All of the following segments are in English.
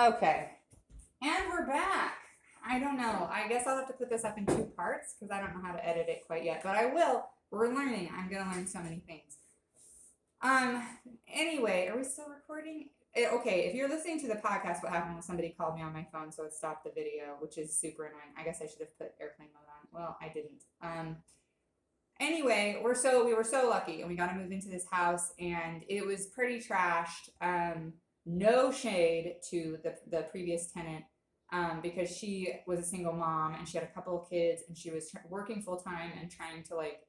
Okay, and we're back. I don't know. I guess I'll have to put this up in two parts because I don't know how to edit it quite yet, but I will. We're learning. I'm gonna learn so many things. Um. Anyway, are we still recording? Okay, if you're listening to the podcast, what happened was somebody called me on my phone, so it stopped the video, which is super annoying. I guess I should have put airplane mode on. Well, I didn't. Anyway, we were so lucky, and we got to move into this house, and it was pretty trashed. No shade to the previous tenant, because she was a single mom and she had a couple of kids, and she was working full time and trying to like.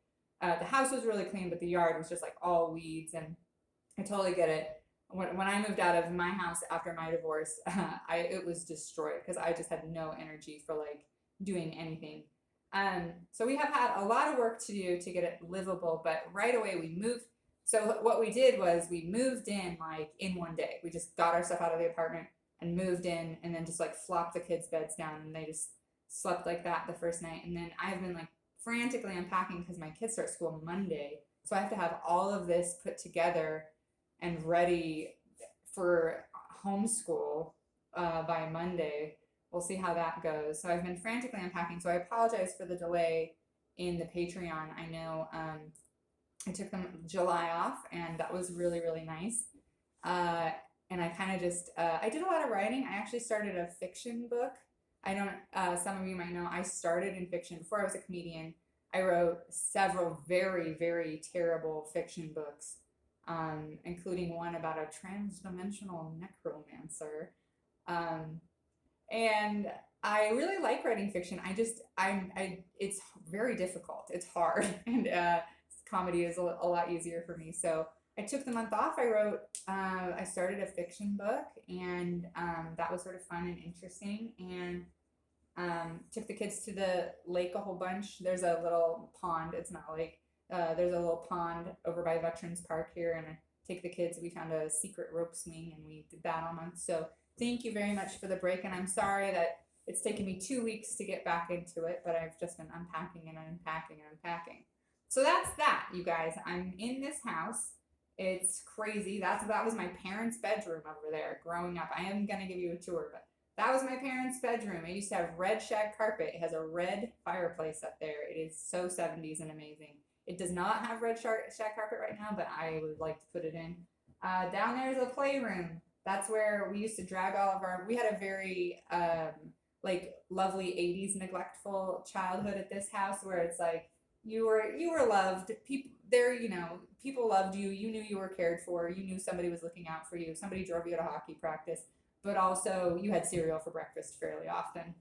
The house was really clean, but the yard was just like all weeds, and I totally get it. When I moved out of my house after my divorce, it was destroyed because I just had no energy for like doing anything. So we have had a lot of work to do to get it livable, but right away we moved. So what we did was we moved in like in one day. We just got our stuff out of the apartment and moved in, and then just like flopped the kids' beds down, and they just slept like that the first night. And then I've been like frantically unpacking because my kids start school Monday, so I have to have all of this put together and ready for homeschool by Monday. We'll see how that goes. So I've been frantically unpacking. So I apologize for the delay in the Patreon. I know I took them July off, and that was really, really nice. And I kind of just, I did a lot of writing. I actually started a fiction book. I don't, some of you might know, I started in fiction before I was a comedian. I wrote several very, very terrible fiction books, including one about a transdimensional necromancer. Um, and I really like writing fiction. It's very difficult. It's hard, and comedy is a lot easier for me. So I took the month off. I started a fiction book, and that was sort of fun and interesting. And took the kids to the lake a whole bunch. There's a little pond. It's not a lake. There's a little pond over by Veterans Park here, and I take the kids. We found a secret rope swing, and we did that all month. So thank you very much for the break, and I'm sorry that it's taken me 2 weeks to get back into it, but I've just been unpacking and unpacking and unpacking. So that's that, you guys. I'm in this house. It's crazy. That was my parents' bedroom over there growing up. I am gonna give you a tour, but that was my parents' bedroom. It used to have red shag carpet. It has a red fireplace up there. It is so 70s and amazing. It does not have red shag carpet right now, but I would like to put it in. Down there is a playroom. That's where we used to drag all of our. We had a very like lovely 80s neglectful childhood at this house, where it's like you were loved. People loved you. You knew you were cared for. You knew somebody was looking out for you. Somebody drove you to hockey practice, but also you had cereal for breakfast fairly often.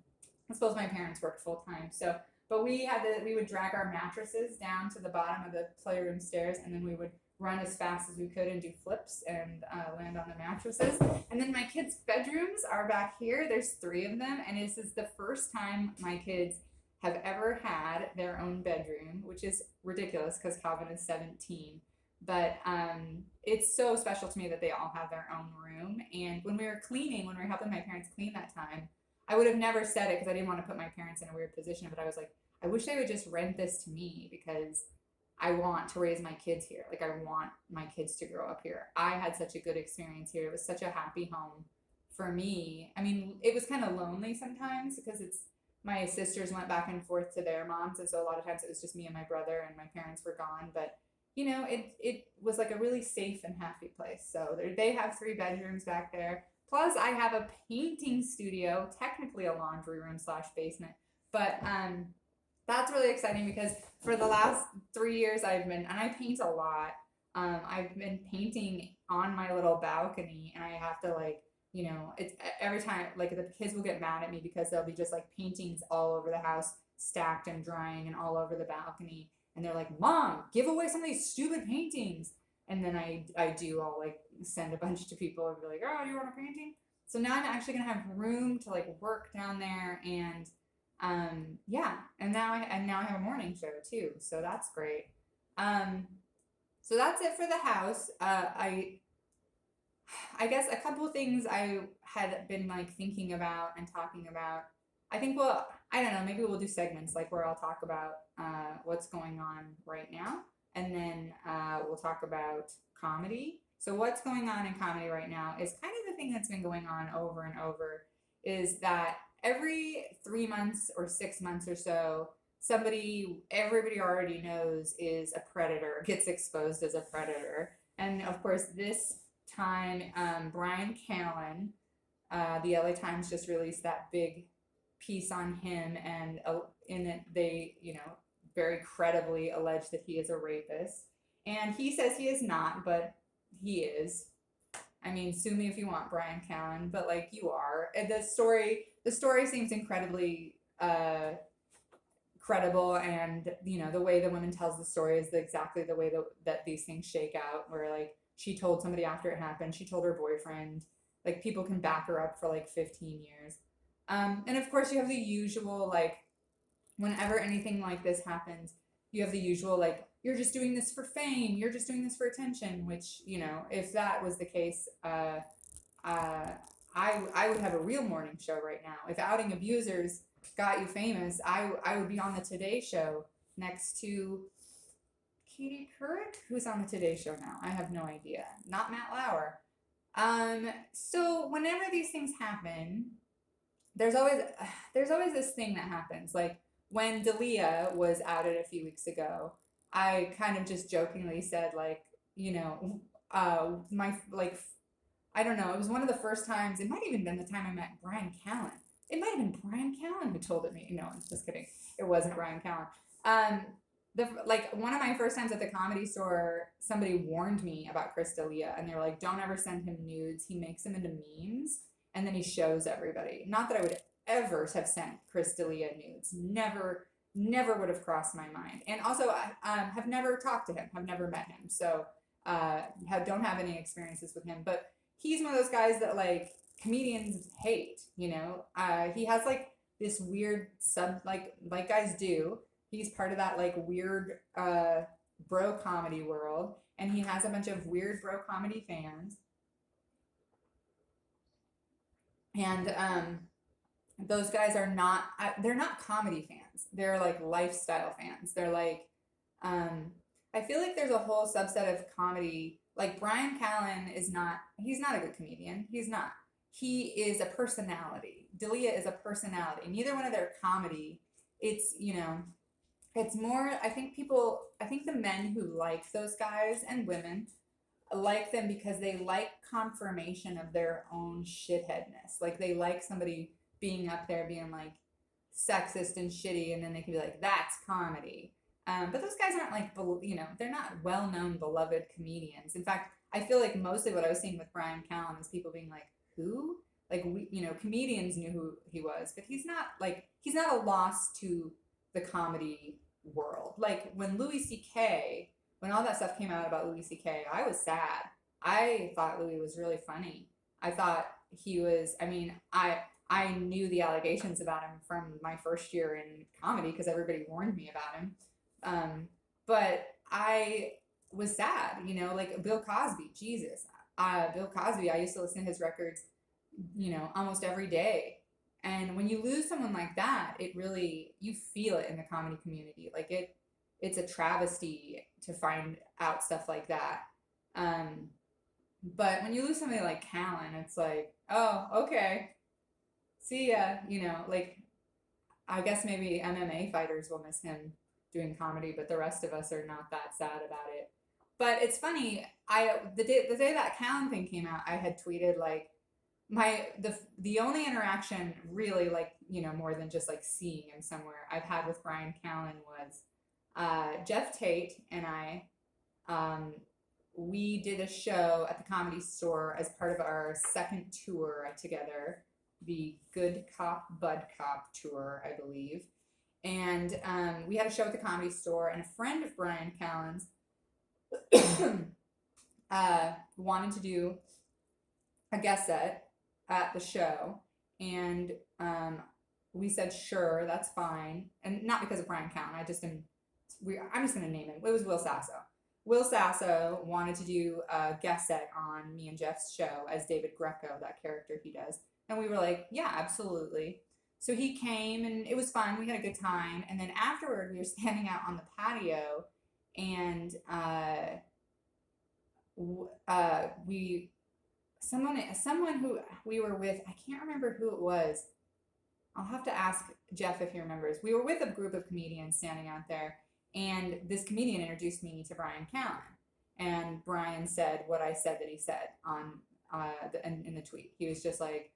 I suppose my parents worked full time, so but we would drag our mattresses down to the bottom of the playroom stairs, and then we would run as fast as we could and do flips and land on the mattresses. And then my kids' bedrooms are back here. There's 3 of them, and this is the first time my kids have ever had their own bedroom, which is ridiculous because Calvin is 17. But it's so special to me that they all have their own room. And when we were helping my parents clean that time, I would have never said it because I didn't want to put my parents in a weird position. But I was like, I wish they would just rent this to me because I want to raise my kids here. Like, I want my kids to grow up here. I had such a good experience here. It was such a happy home for me. I mean, it was kind of lonely sometimes because my sisters went back and forth to their moms. And so a lot of times it was just me and my brother, and my parents were gone. But it was like a really safe and happy place. So they have 3 bedrooms back there. Plus, I have a painting studio, technically a laundry room / basement. But that's really exciting because for the last 3 years and I paint a lot. I've been painting on my little balcony, and I have to it's every time like the kids will get mad at me because there'll be just like paintings all over the house, stacked and drying and all over the balcony. And they're like, Mom, give away some of these stupid paintings. And then I'll like send a bunch to people and be like, oh, you want a painting? So now I'm actually going to have room to like work down there. And yeah. And now I have a morning show too. So that's great. So that's it for the house. I guess a couple of things I had been like thinking about and talking about. I think I don't know, maybe we'll do segments like where I'll talk about what's going on right now, and then we'll talk about comedy. So what's going on in comedy right now is kind of the thing that's been going on over and over is that every 3 months or 6 months or so, everybody already knows is a predator, gets exposed as a predator. And of course, this time, Brian Callen, the LA Times just released that big piece on him, and in it, they, very credibly allege that he is a rapist. And he says he is not, but he is. I mean, sue me if you want, Brian Callen, but like you are. And the story seems incredibly credible, and the way the woman tells the story is exactly the way that these things shake out. Where like she told somebody after it happened, she told her boyfriend. Like people can back her up for like 15 years. And of course, you have the usual like, whenever anything like this happens, you have the usual like, you're just doing this for fame, you're just doing this for attention. Which if that was the case, I would have a real morning show right now. If outing abusers got you famous, I would be on the Today Show next to Katie Couric, who's on the Today Show now. I have no idea. Not Matt Lauer. So whenever these things happen, there's always this thing that happens. Like when Dalia was outed a few weeks ago, I kind of just jokingly said like, my like, I don't know, it was one of the first times, it might have even been the time I met Brian Callen. It might have been Brian Callen who told it me. No, I'm just kidding. It wasn't Brian Callen. One of my first times at the Comedy Store, somebody warned me about Chris D'Elia, and they were like, don't ever send him nudes. He makes them into memes, and then he shows everybody. Not that I would ever have sent Chris D'Elia nudes. Never would have crossed my mind. And also, I have never talked to him, have never met him, so don't have any experiences with him. But he's one of those guys that like comedians hate. He has like this weird like guys do. He's part of that like weird bro comedy world, and he has a bunch of weird bro comedy fans. And those guys are not, they're not comedy fans. They're like lifestyle fans. They're like, I feel like there's a whole subset of comedy. Like Brian Callen he's not a good comedian. He's not. He is a personality. D'Elia is a personality. Neither one of their comedy, it's more, I think the men who like those guys and women like them because they like confirmation of their own shitheadness. Like they like somebody being up there being like sexist and shitty, and then they can be like, that's comedy. But those guys aren't like, they're not well-known, beloved comedians. In fact, I feel like mostly what I was seeing with Brian Callen is people being like, who? Like, comedians knew who he was, but he's not a loss to the comedy world. Like when when all that stuff came out about Louis C.K., I was sad. I thought Louis was really funny. I thought he was, I knew the allegations about him from my first year in comedy because everybody warned me about him. But I was sad, like Bill Cosby, Jesus. Bill Cosby, I used to listen to his records, almost every day. And when you lose someone like that, it really, you feel it in the comedy community. Like it's a travesty to find out stuff like that. But when you lose somebody like Callen, it's like, oh, okay, see ya. Like I guess maybe MMA fighters will miss him doing comedy, but the rest of us are not that sad about it. But it's funny. The day that Callen thing came out, I had tweeted like the only interaction really, like, more than just like seeing him somewhere, I've had with Brian Callen was Jeff Tate and I. We did a show at the Comedy Store as part of our second tour together, the Good Cop, Bud Cop tour, I believe. And we had a show at the Comedy Store, and a friend of Brian Callen's wanted to do a guest set at the show. And we said, sure, that's fine. And not because of Brian Callen. I'm just going to name him. It was Will Sasso. Will Sasso wanted to do a guest set on me and Jeff's show as David Greco, that character he does. And we were like, yeah, absolutely. So he came, and it was fun. We had a good time. And then afterward, we were standing out on the patio, and someone who we were with, I can't remember who it was. I'll have to ask Jeff if he remembers. We were with a group of comedians standing out there, and this comedian introduced me to Brian Callen. And Brian said what I said that he said on in the tweet. He was just like,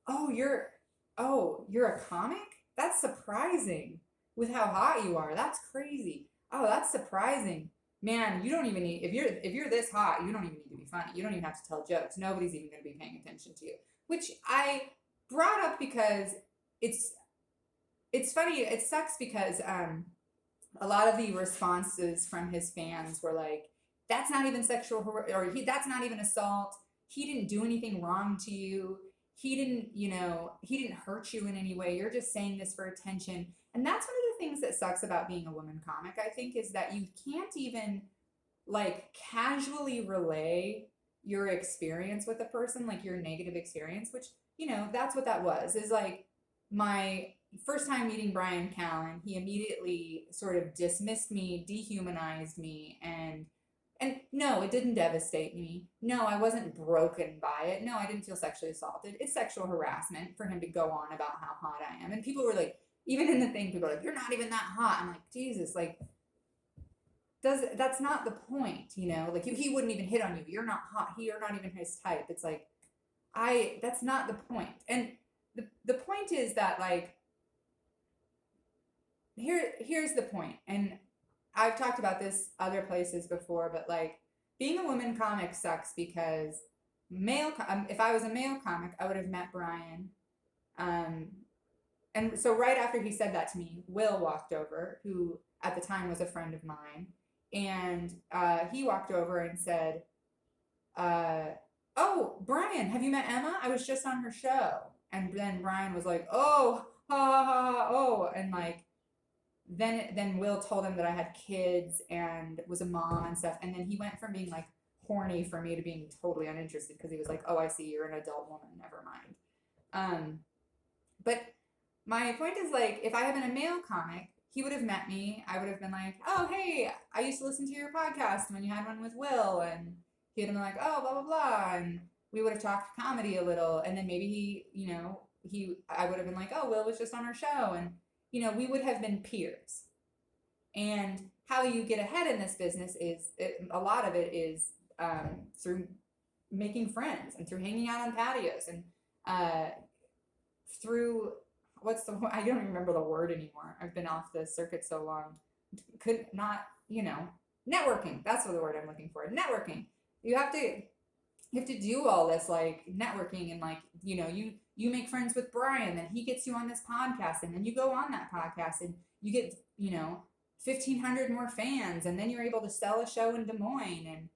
"Oh, you're a comic? That's surprising. With how hot you are, that's crazy. Oh, that's surprising. Man, you don't even need if you're this hot, you don't even need to be funny. You don't even have to tell jokes. Nobody's even going to be paying attention to you." Which I brought up because it's it's funny. It sucks because a lot of the responses from his fans were like, "That's not even sexual, or that's not even assault. He didn't do anything wrong to you. He didn't, he didn't hurt you in any way. You're just saying this for attention." And that's one of the things that sucks about being a woman comic, I think, is that you can't even like casually relay your experience with a person, like your negative experience, which, that's what that was, is like my first time meeting Brian Callen. He immediately sort of dismissed me, dehumanized me, and no, it didn't devastate me. No, I wasn't broken by it. No, I didn't feel sexually assaulted. It's sexual harassment for him to go on about how hot I am. And people were like, even in the thing, people are like, "You're not even that hot." I'm like, Jesus, like, that's not the point, Like he wouldn't even hit on you. You're not hot. You're not even his type. It's like, that's not the point. And the point is that, like, here's the point. And I've talked about this other places before, but like being a woman comic sucks because if I was a male comic, I would have met Brian. And so right after he said that to me, Will walked over, who at the time was a friend of mine, and he walked over and said, "Oh, Brian, have you met Emma? I was just on her show." And then Brian was like, "Oh, ha ha ha, ha, oh," and like then Will told him that I had kids and was a mom and stuff, and then he went from being like horny for me to being totally uninterested because he was like, "Oh, I see, you're an adult woman. Never mind." But my point is, like, if I had been a male comic, he would have met me. I would have been like, "Oh, hey, I used to listen to your podcast when you had one with Will," and he would have been like, "Oh, blah blah blah," and we would have talked comedy a little, and then maybe I would have been like, "Oh, Will was just on our show," and we would have been peers. And how you get ahead in this business is a lot of it is through making friends and through hanging out on patios and through I don't even remember the word anymore. I've been off the circuit so long. Could not, networking. That's what the word I'm looking for. Networking. You have to do all this like networking, and like, you make friends with Brian, then he gets you on this podcast, and then you go on that podcast and you get, 1,500 more fans, and then you're able to sell a show in Des Moines, and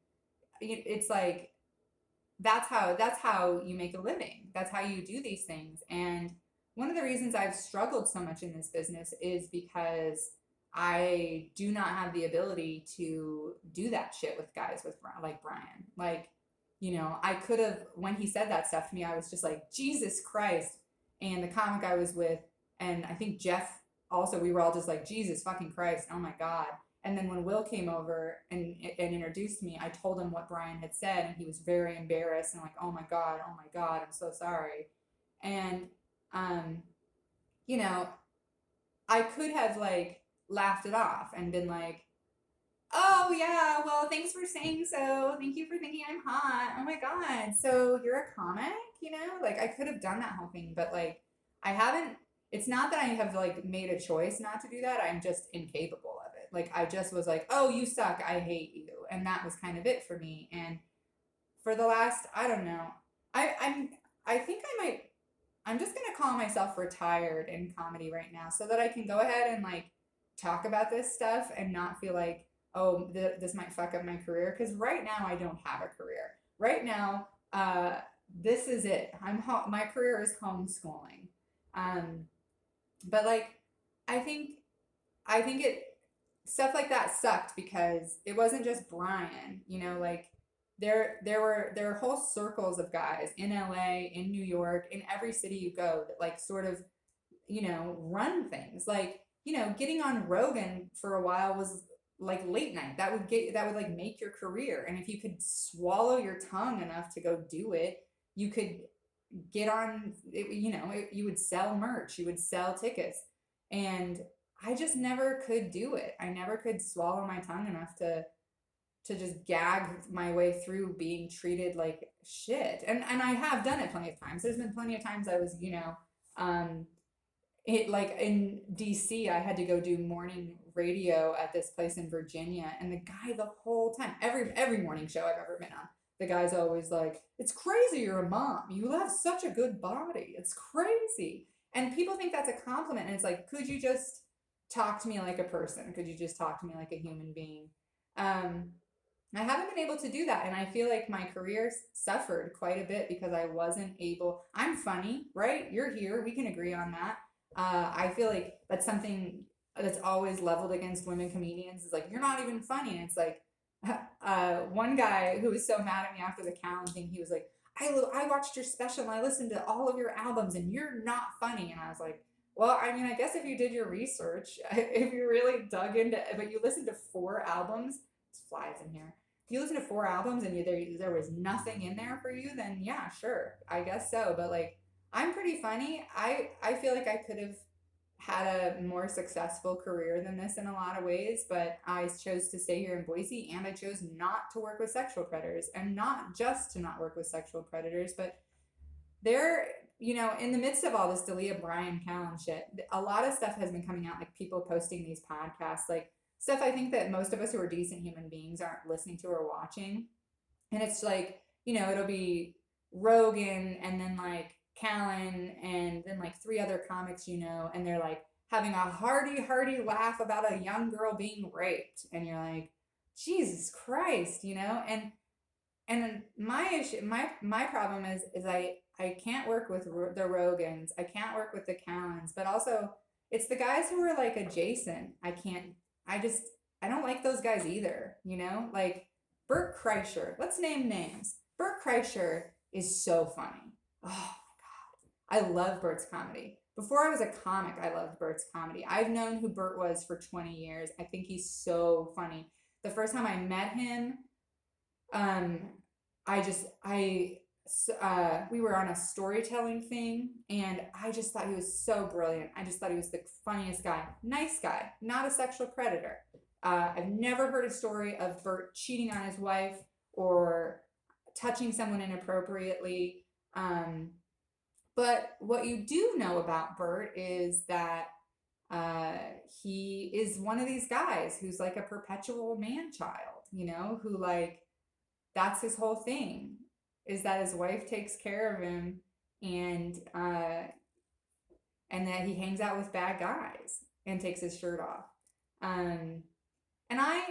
it's like that's how you make a living. That's how you do these things. And one of the reasons I've struggled so much in this business is because I do not have the ability to do that shit with guys like Brian. Like, I could have, when he said that stuff to me, I was just like, Jesus Christ. And the comic I was with, and I think Jeff also, we were all just like, Jesus fucking Christ, oh my God. And then when Will came over and introduced me, I told him what Brian had said, and he was very embarrassed and like, oh my God, I'm so sorry. And, I could have like laughed it off and been like, "Oh yeah, well, thanks for saying so. Thank you for thinking I'm hot. Oh my God. So you're a comic?" Like I could have done that whole thing, but like I haven't. It's not that I have like made a choice not to do that. I'm just incapable of it. Like I just was like, "Oh, you suck. I hate you." And that was kind of it for me. And for the last, I don't know. I think I might I'm just gonna call myself retired in comedy right now so that I can go ahead and like talk about this stuff and not feel like, oh, this might fuck up my career. Because right now I don't have a career. Right now, this is it. My career is homeschooling. But like, I think it stuff like that sucked because it wasn't just Brian. Like there were whole circles of guys in LA, in New York, in every city you go that like sort of, run things. Like, getting on Rogan for a while was like late night. That would like make your career. And if you could swallow your tongue enough to go do it, you could get on, you would sell merch, you would sell tickets. And I just never could do it. I never could swallow my tongue enough to just gag my way through being treated like shit. And I have done it plenty of times. There's been plenty of times I was, um, it like in DC, I had to go do morning radio at this place in Virginia, and the guy the whole time, every morning show I've ever been on, the guy's always like, "It's crazy you're a mom. You have such a good body. It's crazy." And people think that's a compliment, and it's like, could you just talk to me like a person? Could you just talk to me like a human being? Um, I haven't been able to do that, and I feel like my career suffered quite a bit because I wasn't able. I'm funny, right? You're here. We can agree on that. I feel like that's something that's always leveled against women comedians. Is like, you're not even funny, and it's like, one guy who was so mad at me after the Callan thing, he was like, I watched your special and I listened to all of your albums, and you're not funny. And I was like, well, I mean, I guess if you did your research, if you really dug into, but you listened to 4 albums, it's flies in here. If you listen to 4 albums and there was nothing in there for you, then yeah, sure, I guess so. But like, I'm pretty funny. I feel like I could have had a more successful career than this in a lot of ways, but I chose to stay here in Boise, and I chose not to work with sexual predators, and not just to not work with sexual predators, but they're, in the midst of all this Dalia Brian Callan shit, a lot of stuff has been coming out, like people posting these podcasts, like stuff I think that most of us who are decent human beings aren't listening to or watching. And it's like, it'll be Rogan and then like Callan and then like 3 other comics, and they're like having a hearty laugh about a young girl being raped. And you're like, Jesus Christ, and my issue, my problem is I can't work with the Rogans, I can't work with the Callans, but also it's the guys who are like adjacent. I don't like those guys either. Like Bert Kreischer. Let's name names. Bert Kreischer is so funny. Oh my god, I love Bert's comedy. Before I was a comic, I loved Bert's comedy. I've known who Bert was for 20 years. I think he's so funny. The first time I met him, um, we were on a storytelling thing, and I just thought he was so brilliant. I just thought he was the funniest guy. Nice guy, not a sexual predator. I've never heard a story of Bert cheating on his wife or touching someone inappropriately. But what you do know about Bert is that he is one of these guys who's like a perpetual man child, who like, that's his whole thing, is that his wife takes care of him, and that he hangs out with bad guys and takes his shirt off. And I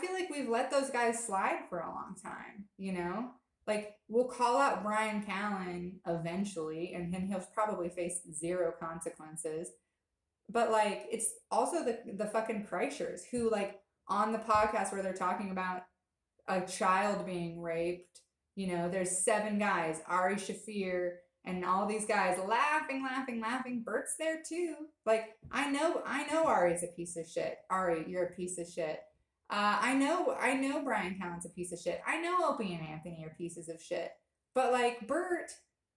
feel like we've let those guys slide for a long time, Like, we'll call out Brian Callan eventually, and he'll probably face 0 consequences. But like, it's also the fucking Kreischers who, like, on the podcast where they're talking about a child being raped, there's 7 guys, Ari Shafir, and all these guys laughing. Bert's there too. Like, I know Ari's a piece of shit. Ari, you're a piece of shit. I know Brian Callen's a piece of shit. I know Opie and Anthony are pieces of shit. But like, Bert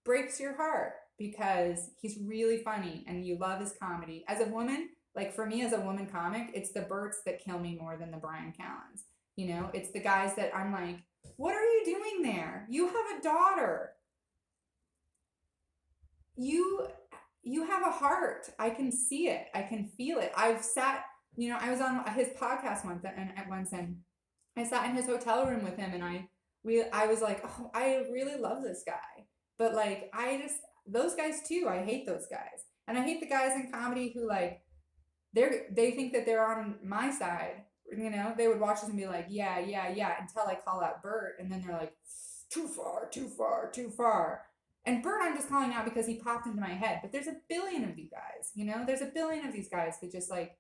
breaks your heart because he's really funny and you love his comedy. As a woman, like for me as a woman comic, it's the Berts that kill me more than the Brian Callens. It's the guys that I'm like, what are you doing there? You have a daughter. You have a heart. I can see it. I can feel it. I've sat, I was on his podcast once, and I sat in his hotel room with him, and I was like, oh, I really love this guy. But like, those guys too, I hate those guys. And I hate the guys in comedy who like, they think that they're on my side. They would watch this and be like, yeah, until I call out Bert, and then they're like, too far. And Bert, I'm just calling out because he popped into my head. But there's a billion of you guys, there's a billion of these guys who just like,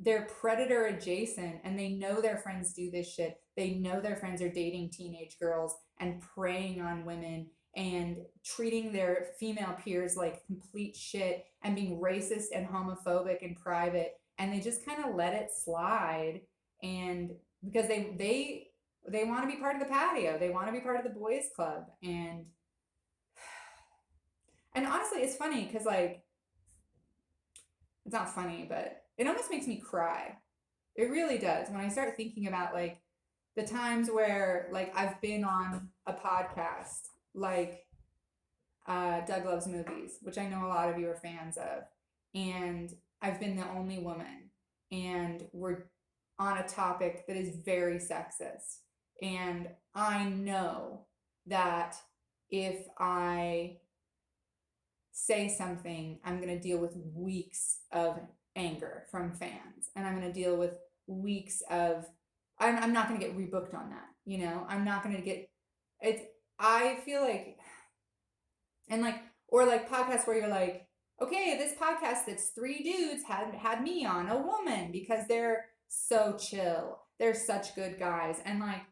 they're predator adjacent, and they know their friends do this shit. They know their friends are dating teenage girls and preying on women and treating their female peers like complete shit and being racist and homophobic in private. And they just kind of let it slide. And because they want to be part of the patio. They want to be part of the boys club. And honestly, it's funny because like it's not funny, but it almost makes me cry. It really does. When I start thinking about like the times where like I've been on a podcast like Doug Loves Movies, which I know a lot of you are fans of, and I've been the only woman, and we're on a topic that is very sexist. And I know that if I say something, I'm going to deal with weeks of anger from fans, and I'm going to deal with weeks of, I'm not going to get rebooked on that. You know, I'm not going to get, it's, I feel like, and like, or like podcasts where you're like, okay, this podcast that's three dudes had me on, a woman, because they're so chill. They're such good guys. And like,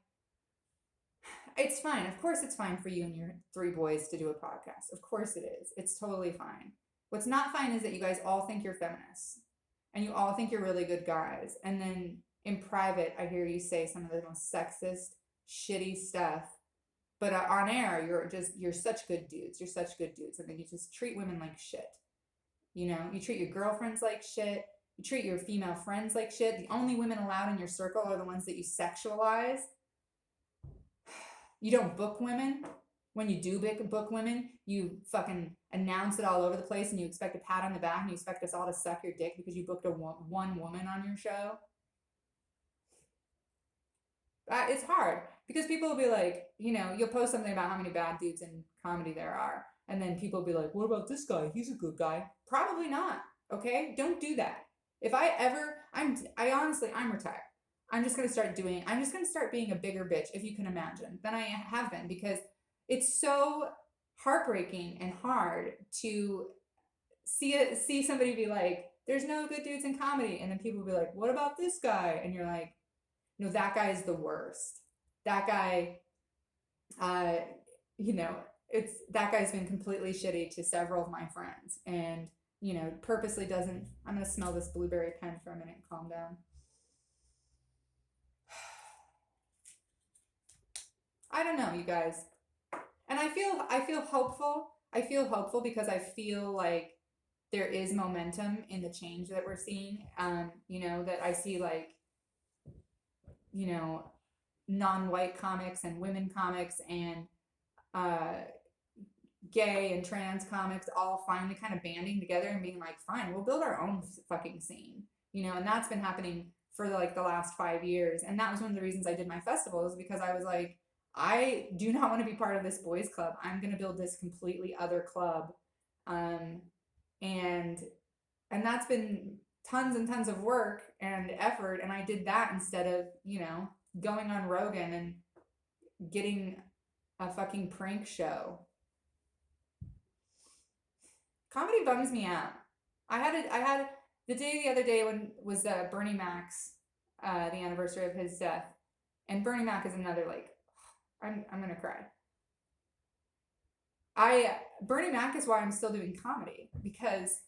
it's fine. Of course it's fine for you and your three boys to do a podcast. Of course it is. It's totally fine. What's not fine is that you guys all think you're feminists and you all think you're really good guys. And then in private, I hear you say some of the most sexist, shitty stuff. But on air, you're such good dudes. You're such good dudes. And then you just treat women like shit. You know, you treat your girlfriends like shit. You treat your female friends like shit. The only women allowed in your circle are the ones that you sexualize. You don't book women. When you do book women, you fucking announce it all over the place and you expect a pat on the back and you expect us all to suck your dick because you booked one woman on your show. It's hard because people will be like, you know, you'll post something about how many bad dudes in comedy there are. And then people will be like, what about this guy? He's a good guy. Probably not. Okay. Don't do that. If I ever, I'm retired. I'm just going to start being a bigger bitch, if you can imagine, than I have been, because it's so heartbreaking and hard to see somebody be like, there's no good dudes in comedy. And then people will be like, what about this guy? And you're like, no, that guy is the worst. That guy, you know, that guy's been completely shitty to several of my friends, and you know, purposely doesn't. I'm gonna smell this blueberry pen for a minute and calm down. I don't know, you guys, and I feel hopeful. I feel hopeful because I feel like there is momentum in the change that we're seeing. You know, that I see like, you know, non-white comics and women comics and gay and trans comics all finally kind of banding together and being like, fine, we'll build our own fucking scene, you know. And that's been happening for like the last 5 years. And that was one of the reasons I did my festivals, because I was like, I do not want to be part of this boys club. I'm going to build this completely other club. And that's been tons and tons of work and effort. And I did that instead of, you know, going on Rogan and getting a fucking prank show. Comedy bums me out. I had the other day when was Bernie Mac's the anniversary of his death, and Bernie Mac is another, like, I'm gonna cry. Bernie Mac is why I'm still doing comedy, because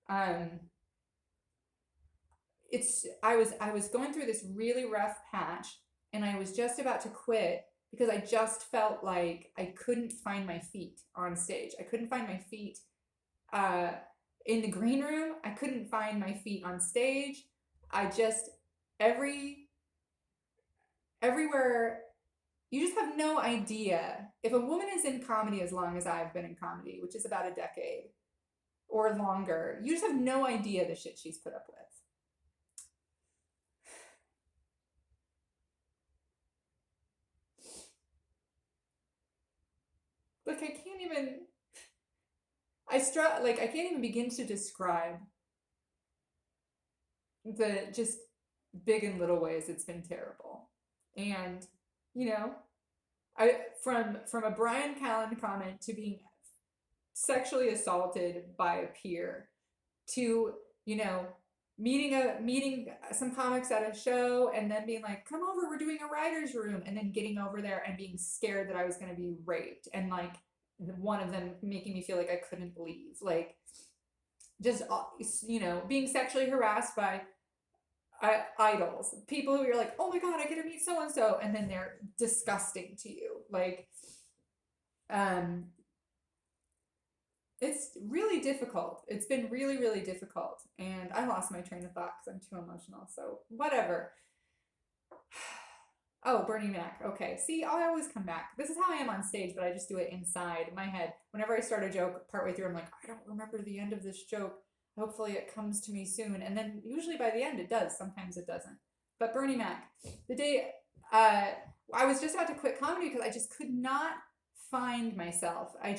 I was going through this really rough patch, and I was just about to quit because I just felt like I couldn't find my feet on stage. I couldn't find my feet in the green room. I couldn't find my feet on stage. I just, everywhere, you just have no idea. If a woman is in comedy as long as I've been in comedy, which is about a decade or longer, you just have no idea the shit she's put up with. Like, I can't even begin to describe the just big and little ways it's been terrible. And, you know, from a Brian Callen comment to being sexually assaulted by a peer, to, you know, meeting some comics at a show and then being like, come over, we're doing a writer's room, and then getting over there and being scared that I was going to be raped, and like one of them making me feel like I couldn't leave, like just, you know, being sexually harassed by idols, people who you're like, oh my god, I get to meet so and so, and then they're disgusting to you. Like, um, it's really difficult. It's been really, really difficult. And I lost my train of thought because I'm too emotional. So whatever. Oh, Bernie Mac. Okay. See, I always come back. This is how I am on stage, but I just do it inside my head. Whenever I start a joke partway through, I'm like, I don't remember the end of this joke. Hopefully it comes to me soon. And then usually by the end it does. Sometimes it doesn't. But Bernie Mac, the day I was just about to quit comedy because I just could not find myself. I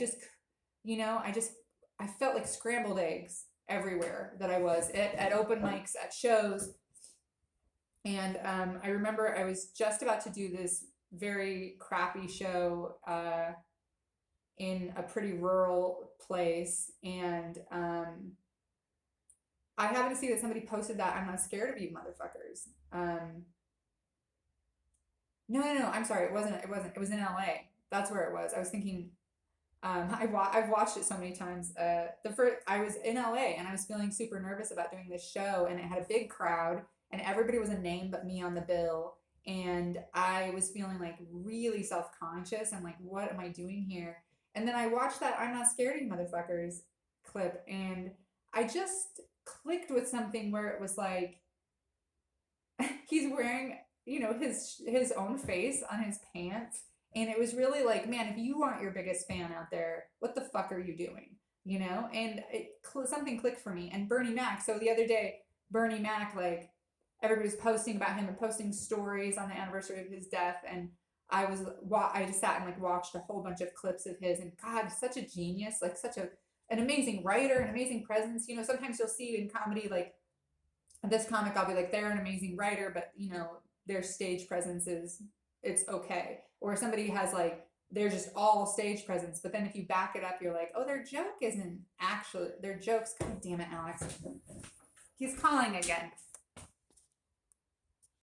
felt like scrambled eggs everywhere that I was at open mics, at shows. And I remember I was just about to do this very crappy show in a pretty rural place. And I happened to see that somebody posted that I'm not scared of you motherfuckers. No, I'm sorry. It wasn't. It was in LA. That's where it was. I was thinking. I've watched it so many times. I was in LA and I was feeling super nervous about doing this show, and it had a big crowd, and everybody was a name but me on the bill, and I was feeling like really self conscious. I'm like, what am I doing here? And then I watched that "I'm not scared of you motherfuckers" clip, and I just clicked with something where it was like he's wearing, his own face on his pants. And it was really like, man, if you aren't your biggest fan out there, what the fuck are you doing? And something clicked for me. And Bernie Mac. So the other day, Bernie Mac, like, everybody was posting about him and posting stories on the anniversary of his death. And I just sat and like watched a whole bunch of clips of his. And God, such a genius, like an amazing writer, an amazing presence. Sometimes you'll see in comedy, like, this comic, I'll be like, they're an amazing writer, but their stage presence it's okay. Or somebody has like, they're just all stage presence, but then if you back it up, you're like, oh, their jokes. God damn it, Alex. He's calling again.